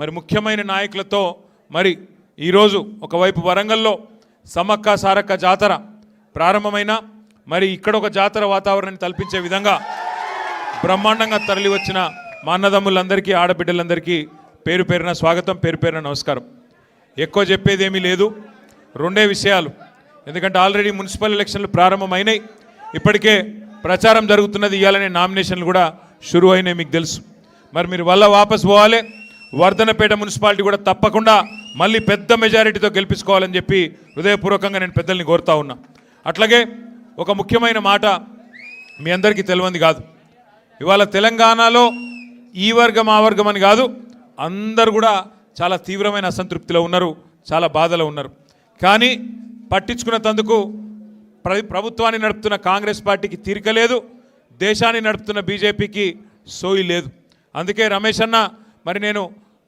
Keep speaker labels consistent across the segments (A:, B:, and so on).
A: మరి ముఖ్యమైన నాయకులతో మరి ఈరోజు ఒకవైపు వరంగల్లో సమ్మక్క సారక్క జాతర ప్రారంభమైన మరి ఇక్కడ ఒక జాతర వాతావరణాన్ని కల్పించే విధంగా బ్రహ్మాండంగా తరలి వచ్చిన మా అన్నదమ్ములందరికీ ఆడబిడ్డలందరికీ పేరు పేరున స్వాగతం, పేరు పేరున నమస్కారం. ఎక్కువ చెప్పేదేమీ లేదు, రెండే విషయాలు. ఎందుకంటే ఆల్రెడీ మున్సిపల్ ఎలక్షన్లు ప్రారంభమైనాయి, ఇప్పటికే ప్రచారం జరుగుతున్నది, ఇవ్వాలనే నామినేషన్లు కూడా షురు అయినాయి, మీకు తెలుసు. మరి మీరు వల్ల వాపస్ పోవాలి, వర్ధనపేట మున్సిపాలిటీ కూడా తప్పకుండా మళ్ళీ పెద్ద మెజారిటీతో గెలిపించుకోవాలని చెప్పి హృదయపూర్వకంగా నేను పెద్దల్ని కోరుతా ఉన్నా. అట్లాగే ఒక ముఖ్యమైన మాట మీ అందరికీ తెలియంది కాదు, ఇవాళ తెలంగాణలో ఈ వర్గం ఆ వర్గం అని కాదు, అందరూ కూడా చాలా తీవ్రమైన అసంతృప్తిలో ఉన్నారు, చాలా బాధలో ఉన్నారు. కానీ పట్టించుకున్నందుకు ప్రభుత్వాన్ని నడుపుతున్న కాంగ్రెస్ పార్టీకి తీరిక లేదు, దేశాన్ని నడుపుతున్న బీజేపీకి సోయి లేదు. అందుకే రమేష్ అన్న మరి నేను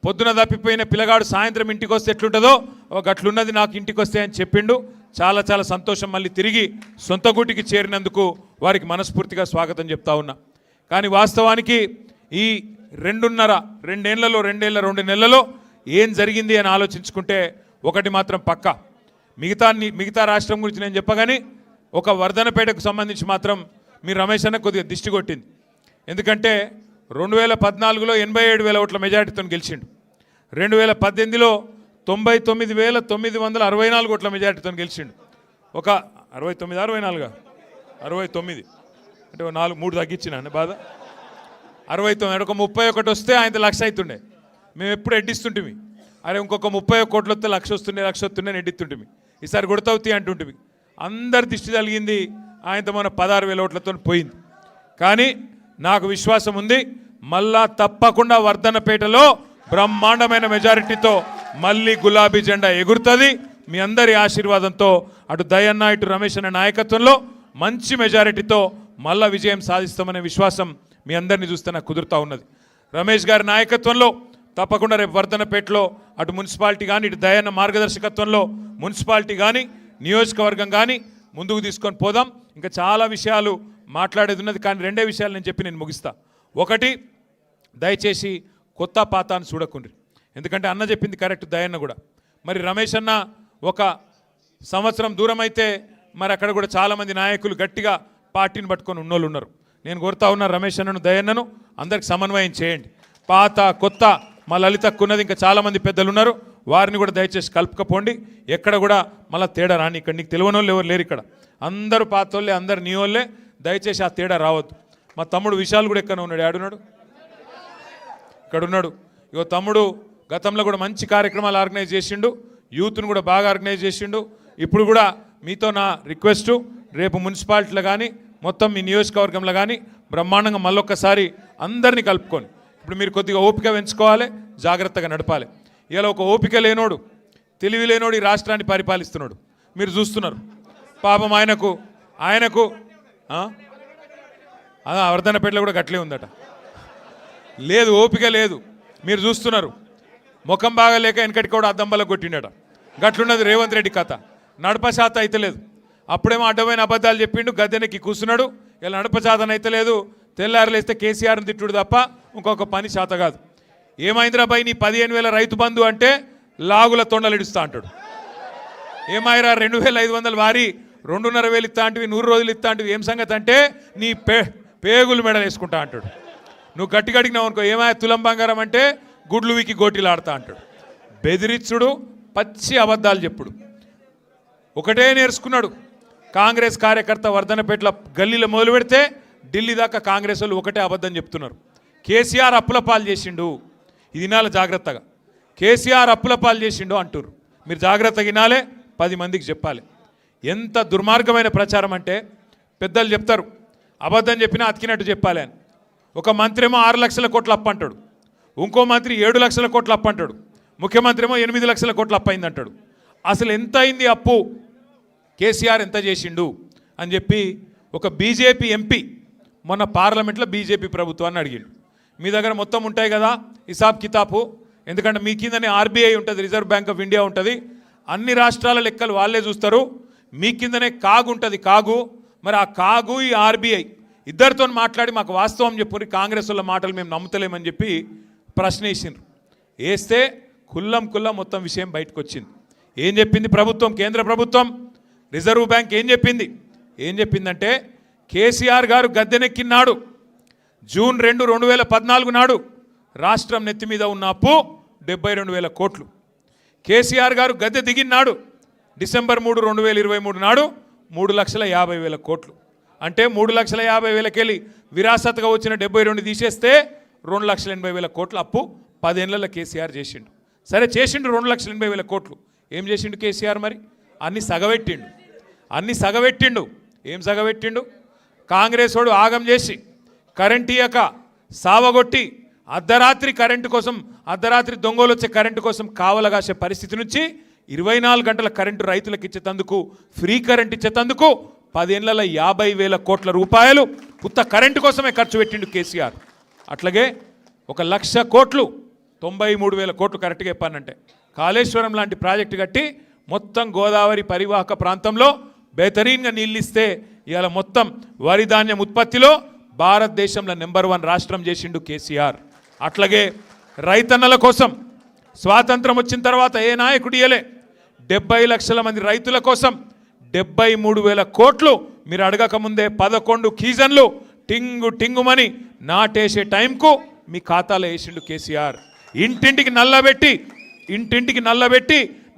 A: పొద్దున తప్పిపోయిన పిల్లగాడు సాయంత్రం ఇంటికి వస్తే ఎట్లుంటుందో ఒక అట్లున్నది నాకు ఇంటికి వస్తే అని చెప్పిండు. చాలా చాలా సంతోషం, మళ్ళీ తిరిగి సొంత గూటికి చేరినందుకు వారికి మనస్ఫూర్తిగా స్వాగతం చెప్తా ఉన్నా. కానీ వాస్తవానికి ఈ రెండు నెలలలో ఏం జరిగింది అని ఆలోచించుకుంటే ఒకటి మాత్రం పక్కా, మిగతా రాష్ట్రం గురించి నేను చెప్పగానే ఒక వర్ధనపేటకు సంబంధించి మాత్రం మీరు రమేష్ అన్న కొద్దిగా దిష్టి కొట్టింది. ఎందుకంటే 2014లో 87,000 ఓట్ల మెజారిటీతో గెలిచిండు, 2018లో 99,964 ఓట్ల మెజారిటీతో గెలిచిండు. ఒక 69 అంటే 3 తగ్గించిన బాధ 69, ఒక 31 వస్తే ఆయన 1,00,000 అవుతుండే. మేము ఎప్పుడు ఎడ్డిస్తుంటిమి, అరే ఇంకొక 31 కోట్లు వస్తే 1,00,000 వస్తుండే ఎడ్డిస్తుంటిమి, ఈసారి కొడతావుతీ అంటుంటిమి. అందరి దిష్టి తగిలింది, ఆయనతో మన 16,000 ఓట్లతో పోయింది. కానీ నాకు విశ్వాసం ఉంది, మళ్ళా తప్పకుండా వర్ధనపేటలో బ్రహ్మాండమైన మెజారిటీతో మళ్ళీ గులాబీ జెండా ఎగురుతుంది. మీ అందరి ఆశీర్వాదంతో అటు దయన్న ఇటు రమేష్ అన్న నాయకత్వంలో మంచి మెజారిటీతో మళ్ళా విజయం సాధిస్తామనే విశ్వాసం మీ అందరినీ చూస్తే నాకు కుదురుతూ ఉన్నది. రమేష్ గారి నాయకత్వంలో తప్పకుండా రేపు వర్ధనపేటలో అటు మున్సిపాలిటీ కానీ ఇటు దయన్న మార్గదర్శకత్వంలో మున్సిపాలిటీ కానీ నియోజకవర్గం కానీ ముందుకు తీసుకొని పోదాం. ఇంకా చాలా విషయాలు మాట్లాడేది ఉన్నది, కానీ రెండే విషయాలు నేను చెప్పి నేను ముగిస్తా. ఒకటి, దయచేసి కొత్త పాతాన్ని చూడకుండ్రి, ఎందుకంటే అన్న చెప్పింది కరెక్ట్, దయన్న కూడా. మరి రమేష్ అన్న ఒక సంవత్సరం దూరం అయితే మరి అక్కడ కూడా చాలామంది నాయకులు గట్టిగా పార్టీని పట్టుకొని ఉన్నోళ్ళు ఉన్నారు. నేను కోరుతా ఉన్నా రమేష్ అన్నను దయన్నను అందరికి సమన్వయం చేయండి. పాత కొత్త మా లలితక్కున్నది ఇంకా చాలామంది పెద్దలు ఉన్నారు, వారిని కూడా దయచేసి కలుపుకపోండి. ఎక్కడ కూడా మళ్ళీ తేడా రాని, ఇక్కడ నీకు తెలియని వాళ్ళు ఎవరు లేరు, ఇక్కడ అందరూ పాత వాళ్ళే, అందరు నీ వాళ్ళే, దయచేసి ఆ తేడా రావద్దు. మా తమ్ముడు విశాల్ కూడా ఎక్కడ ఉన్నాడు, ఆడున్నాడు, ఇక్కడ ఉన్నాడు. ఇగో తమ్ముడు గతంలో కూడా మంచి కార్యక్రమాలు ఆర్గనైజ్ చేసిండు, యూత్ను కూడా బాగా ఆర్గనైజ్ చేసిండు. ఇప్పుడు కూడా మీతో నా రిక్వెస్టు, రేపు మున్సిపాలిటీలో కానీ మొత్తం మీ నియోజకవర్గంలో కానీ బ్రహ్మాండంగా మళ్ళొక్కసారి అందరినీ కలుపుకొని, ఇప్పుడు మీరు కొద్దిగా ఓపిక పెంచుకోవాలి, జాగ్రత్తగా నడపాలి. ఇలా ఒక ఓపిక లేనోడు, తెలివి లేనోడు ఈ రాష్ట్రాన్ని పరిపాలిస్తున్నాడు, మీరు చూస్తున్నారు. పాపం ఆయనకు వర్ధనపేటలో కూడా గట్లే ఉందట, లేదు ఓపిక లేదు, మీరు చూస్తున్నారు. ముఖం బాగా లేక వెనకటికి కూడా అద్దంబల కొట్టిండట, గట్లున్నది రేవంత్ రెడ్డి కథ. నడప శాతం అయితే లేదు, అప్పుడేమో అడ్డమైన అబద్ధాలు చెప్పిండు, గద్దెనకి కూర్చున్నాడు. ఇలా నడప శాతం అయితే లేదు, తెల్లారులేస్తే కేసీఆర్ని తిట్టుడు తప్ప ఇంకొక పని శాత కాదు. ఏమైందిరా నీ 15,000 రైతు బంధు అంటే లాగుల తొండలు ఇడుస్తా అంటాడు. ఏమైరా 2,500 వారి 2,500 ఇస్తా అంటివి, 100 రోజులు ఇస్తా అంటివి, ఏం సంగతి అంటే నీ పేగులు మెడలు వేసుకుంటా అంటాడు. నువ్వు గట్టిగా అడిగినావు అనుకో, ఏమైనా తులం బంగారం అంటే గుడ్లు వీకి గోటీలు ఆడతా అంటాడు. బెదిరిచ్చుడు, పచ్చి అబద్ధాలు చెప్పుడు, ఒకటే నేర్చుకున్నాడు. కాంగ్రెస్ కార్యకర్త వర్ధనపేటలో గల్లీలో మొదలు పెడితే ఢిల్లీ దాకా కాంగ్రెస్ వాళ్ళు ఒకటే అబద్ధం చెప్తున్నారు. కేసీఆర్ అప్పుల పాలు చేసిండు, ఇది వినాలి జాగ్రత్తగా, కేసీఆర్ అప్పుల పాలు చేసిండు అంటారు. మీరు జాగ్రత్తగా వినాలే, 10 మందికి చెప్పాలి. ఎంత దుర్మార్గమైన ప్రచారం అంటే, పెద్దలు చెప్తారు అబద్ధం చెప్పినా అతికినట్టు చెప్పాలి అని. ఒక మంత్రి ఏమో 6 లక్షల కోట్ల అప్పు అంటాడు, ఇంకో మంత్రి 7 లక్షల కోట్ల అప్పు అంటాడు, ముఖ్యమంత్రి ఏమో 8 లక్షల కోట్ల అప్పు అయింది అంటాడు. అసలు ఎంత అయింది అప్పు, కేసీఆర్ ఎంత చేసిండు అని చెప్పి ఒక బీజేపీ ఎంపీ మొన్న పార్లమెంట్లో బీజేపీ ప్రభుత్వాన్ని అడిగిండు. మీ దగ్గర మొత్తం ఉంటాయి కదా హిసాబ్ కితాబు, ఎందుకంటే మీ కిందనే ఆర్బీఐ ఉంటుంది, రిజర్వ్ బ్యాంక్ ఆఫ్ ఇండియా ఉంటుంది, అన్ని రాష్ట్రాల లెక్కలు వాళ్ళే చూస్తారు, మీ కిందనే కాగు ఉంటుంది, కాగు. మరి ఆ కాగు ఈ ఆర్బీఐ ఇద్దరితో మాట్లాడి మాకు వాస్తవం చెప్పుని, కాంగ్రెస్ వాళ్ళ మాటలు మేము నమ్ముతలేమని చెప్పి ప్రశ్న వేసిండ్రు. వేస్తే కుల్లం మొత్తం విషయం బయటకు వచ్చింది. ఏం చెప్పింది ప్రభుత్వం, కేంద్ర ప్రభుత్వం, రిజర్వ్ బ్యాంక్ ఏం చెప్పిందంటే కేసీఆర్ గారు గద్దెనెక్కినాడు జూన్ 2, 2014 నాడు రాష్ట్రం నెత్తి మీద ఉన్న అప్పు 72,000 కోట్లు. కేసీఆర్ గారు గద్దె దిగినాడు డిసెంబర్ 3, 2023 నాడు 3,50,000 కోట్లు. అంటే 3,50,000 వెళ్ళి విరాసత్గా వచ్చిన 72 తీసేస్తే 2,80,000 కోట్ల అప్పు 10 ఏళ్లలో కేసీఆర్ చేసిండు. సరే చేసిండు 2,80,000 కోట్లు. ఏం చేసిండు కేసీఆర్? మరి అన్ని సగబెట్టిండు. ఏం సగబెట్టిండు? కాంగ్రెస్ వాడు ఆగం చేసి కరెంట్ ఇయ్యక సావగొట్టి అర్ధరాత్రి కరెంటు కోసం, అర్ధరాత్రి దొంగలు వచ్చే కరెంటు కోసం కావలగాసే పరిస్థితి నుంచి 24 గంటల కరెంటు రైతులకు ఇచ్చేతందుకు, ఫ్రీ కరెంట్ ఇచ్చేతందుకు 10 ఏళ్లలో 50,000 కోట్ల రూపాయలు ఉత్త కరెంటు కోసమే ఖర్చు పెట్టిండు కేసీఆర్. అట్లాగే 1,00,000 కోట్లు, 93,000 కోట్లు కరెక్ట్గా చెప్పానంటే కాళేశ్వరం లాంటి ప్రాజెక్టు కట్టి మొత్తం గోదావరి పరివాహక ప్రాంతంలో బెహతరీన్గా నీళ్ళిస్తే ఇవాళ మొత్తం వరి ధాన్యం ఉత్పత్తిలో భారతదేశంలో నెంబర్ 1 రాష్ట్రం చేసిండు కేసీఆర్. అట్లాగే రైతన్నల కోసం స్వాతంత్రం వచ్చిన తర్వాత ఏ నాయకుడు ఇయ్యలే 70 లక్షల మంది రైతుల కోసం 73,000 కోట్లు మీరు అడగక ముందే 11 కీజన్లు టింగుమని నాటేసే టైంకు మీ ఖాతాలో వేసిండు కేసీఆర్. ఇంటింటికి నల్లబెట్టి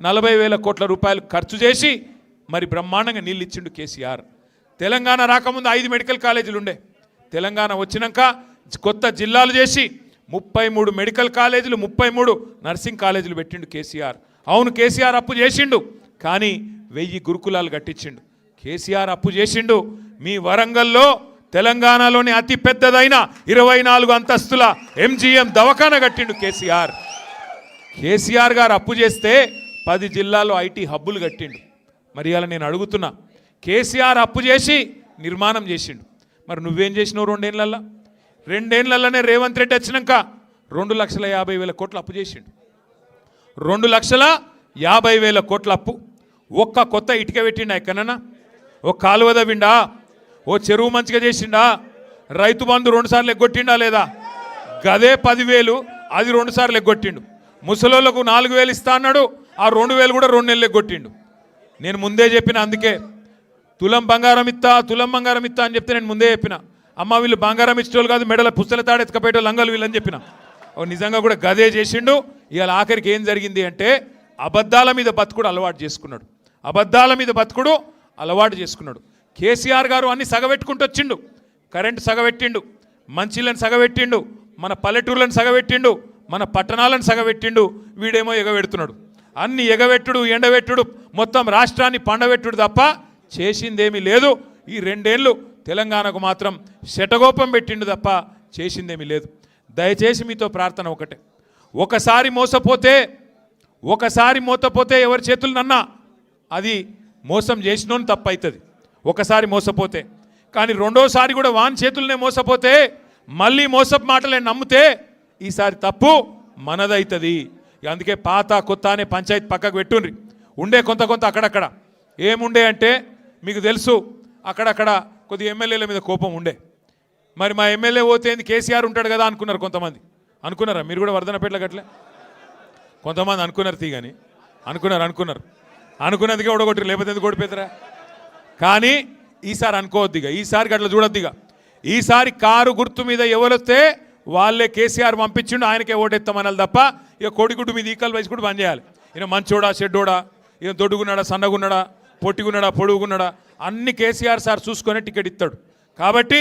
A: 40,000 కోట్ల రూపాయలు ఖర్చు చేసి మరి బ్రహ్మాండంగా నీళ్ళు ఇచ్చిండు కేసీఆర్. తెలంగాణ రాకముందు 5 మెడికల్ కాలేజీలు ఉండే. తెలంగాణ వచ్చినాక కొత్త జిల్లాలు చేసి 33 మెడికల్ కాలేజీలు, 33 నర్సింగ్ కాలేజీలు పెట్టిండు కేసీఆర్. అవును, కేసీఆర్ అప్పు చేసిండు, కానీ 1000 గురుకులాలు కట్టించిండు. కేసీఆర్ అప్పు చేసిండు. మీ వరంగల్లో తెలంగాణలోని అతి పెద్దదైన 24 అంతస్తుల MGM దవాఖాన కట్టిండు కేసీఆర్. కేసీఆర్ గారు అప్పు చేస్తే 10 జిల్లాల్లో IT హబ్బులు కట్టిండు. మరి అలా నేను అడుగుతున్నా, కేసీఆర్ అప్పు చేసి నిర్మాణం చేసిండు, మరి నువ్వేం చేసినావు 2 ఏళ్లలో? 2 ఏళ్లలోనే రేవంత్ రెడ్డి వచ్చినాక 2,50,000 కోట్ల అప్పు చేసిండు. 2,50,000 కోట్ల అప్పు. ఒక్క కొత్త ఇటుక పెట్టిండా ఎక్కడన్నా? ఒక కాలువ తవ్విండా? ఓ చెరువు మంచిగా చేసిండా? రైతు బంధు 2 సార్లు ఎగ్గొట్టిండా లేదా? గదే 10,000 అది 2 సార్లు ఎగ్గొట్టిండు. ముసలోళ్ళకు 4,000 ఇస్తా అన్నాడు, ఆ 2,000 కూడా 2 నెలలు ఎగ్గొట్టిండు. నేను ముందే చెప్పిన, అందుకే తులం బంగారం ఇస్తా అని చెప్తే నేను ముందే చెప్పిన, అమ్మ వీళ్ళు బంగారం ఇచ్చేవాళ్ళు కాదు, మెడల పుస్తల తాడెత్తుకపోయేటో లంగలు వీళ్ళని చెప్పిన. నిజంగా కూడా గదే చేసిండు. ఇవాళ ఆఖరికి ఏం జరిగింది అంటే అబద్ధాల మీద బతుకుడు అలవాటు చేసుకున్నాడు. కేసీఆర్ గారు అన్ని సగబెట్టుకుంటూ వచ్చిండు. కరెంటు సగబెట్టిండు, మంచిళ్ళని సగబెట్టిండు, మన పల్లెటూర్లను సగబెట్టిండు, మన పట్టణాలను సగబెట్టిండు. వీడేమో ఎగబెడుతున్నాడు. అన్ని ఎగబెట్టుడు, ఎండబెట్టుడు, మొత్తం రాష్ట్రాన్ని పండబెట్టుడు తప్ప చేసిందేమీ లేదు. ఈ 2 ఏళ్ళు తెలంగాణకు మాత్రం శటగోపం పెట్టిండు తప్ప చేసిందేమీ లేదు. దయచేసి మీతో ప్రార్థన ఒకటే, ఒకసారి మోసపోతే ఎవరి చేతులనన్నా అది మోసం చేసినోని తప్పు అవుతుంది. ఒకసారి మోసపోతే, కానీ రెండోసారి కూడా వాని చేతులనే మోసపోతే, మళ్ళీ మోసపు మాటలే నమ్మితే ఈసారి తప్పు మనదవుతుంది. అందుకే పాత కొత్త అనే పంచాయతీ పక్కకు పెట్టుండ్రి. ఉండే కొంత అక్కడక్కడ ఏముండే అంటే మీకు తెలుసు, అక్కడక్కడ కొద్ది ఎమ్మెల్యేల మీద కోపం ఉండే. మరి మా ఎమ్మెల్యే పోతే కేసీఆర్ ఉంటాడు కదా అనుకున్నారు కొంతమంది. అనుకున్నారా మీరు కూడా వర్ధనపేటలో గట్లే? కొంతమంది అనుకున్నారు, తీగని అనుకున్నదిగా ఓడగొట్టరు, లేకపోతే ఎందుకు ఓడిపోతారా? కానీ ఈసారి అనుకోవద్దిగా, ఈసారి గట్ల చూడొద్దిగా. ఈసారి కారు గుర్తు మీద ఎవరొస్తే వాళ్ళే కేసీఆర్ పంపించిండు, ఆయనకే ఓటెత్తామనాలి తప్ప ఇక కోడిగుడ్డు మీద ఈకలు వేసి కూడా పని చేయాలి. ఈయన మంచోడా చెడ్డోడా, ఈయన దొడ్డుగున్నాడా సన్నగున్నాడా, పొట్టిగున్నాడా పొడుగున్నాడా, అన్ని కేసీఆర్ సార్ చూసుకొని టికెట్ ఇస్తాడు. కాబట్టి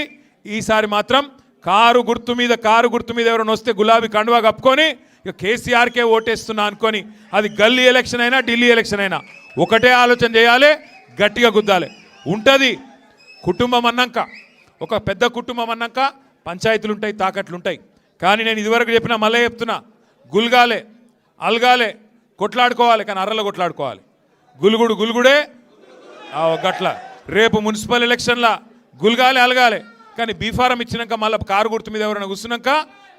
A: ఈసారి మాత్రం కారు గుర్తు మీద ఎవరైనా వస్తే గులాబీ కండువా కప్పుకొని ఇక కేసీఆర్కే ఓటేస్తున్నా అనుకొని, అది గల్లీ ఎలక్షన్ అయినా ఢిల్లీ ఎలక్షన్ అయినా ఒకటే ఆలోచన చేయాలి, గట్టిగా గుద్దాలి. ఉంటుంది కుటుంబం అన్నాక, ఒక పెద్ద కుటుంబం అన్నాక పంచాయతీలు ఉంటాయి, తాకట్లు ఉంటాయి. కానీ నేను ఇదివరకు చెప్పినా మళ్ళీ చెప్తున్నా, గుల్గాలే అల్గాలే కొట్లాడుకోవాలి, కానీ అర్రలో కొట్లాడుకోవాలి. గుల్గుడే గట్ల. రేపు మున్సిపల్ ఎలక్షన్లా గుల్గాలే అలగాలే, కానీ బీఫారం ఇచ్చినాక మళ్ళీ కారు గుర్తు మీద ఎవరైనా కూర్చున్నాక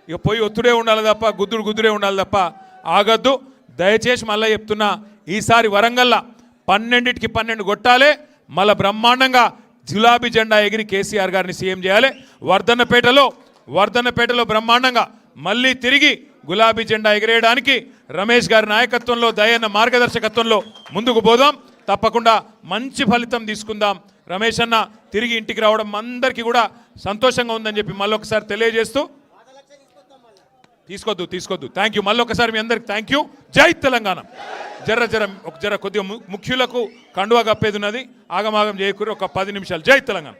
A: ఇక పోయి ఒత్తుడే ఉండాలి తప్ప, గుద్దుడే ఉండాలి తప్ప ఆగద్దు. దయచేసి మళ్ళీ చెప్తున్నా, ఈసారి వరంగల్లా 12కి 12 కొట్టాలి. మళ్ళీ బ్రహ్మాండంగా గులాబీ జెండా ఎగిరి కేసీఆర్ గారిని సీఎం చేయాలి. వర్ధన్నపేటలో బ్రహ్మాండంగా మళ్ళీ తిరిగి గులాబీ జెండా ఎగిరేయడానికి రమేష్ గారి నాయకత్వంలో దయన్న మార్గదర్శకత్వంలో ముందుకు పోదాం. తప్పకుండా మంచి ఫలితం తీసుకుందాం. రమేష్ అన్న తిరిగి ఇంటికి రావడం అందరికీ కూడా సంతోషంగా ఉందని చెప్పి మళ్ళొకసారి తెలియజేస్తూ తీసుకోద్దు. Thank you. మళ్ళొకసారి మీ అందరికి థ్యాంక్ యూ. జై తెలంగాణ. జర కొద్దిగా ముఖ్యులకు కండువా కప్పేది ఉన్నది. ఆగమాగం చేయకూరి ఒక 10 నిమిషాలు. జై తెలంగాణ.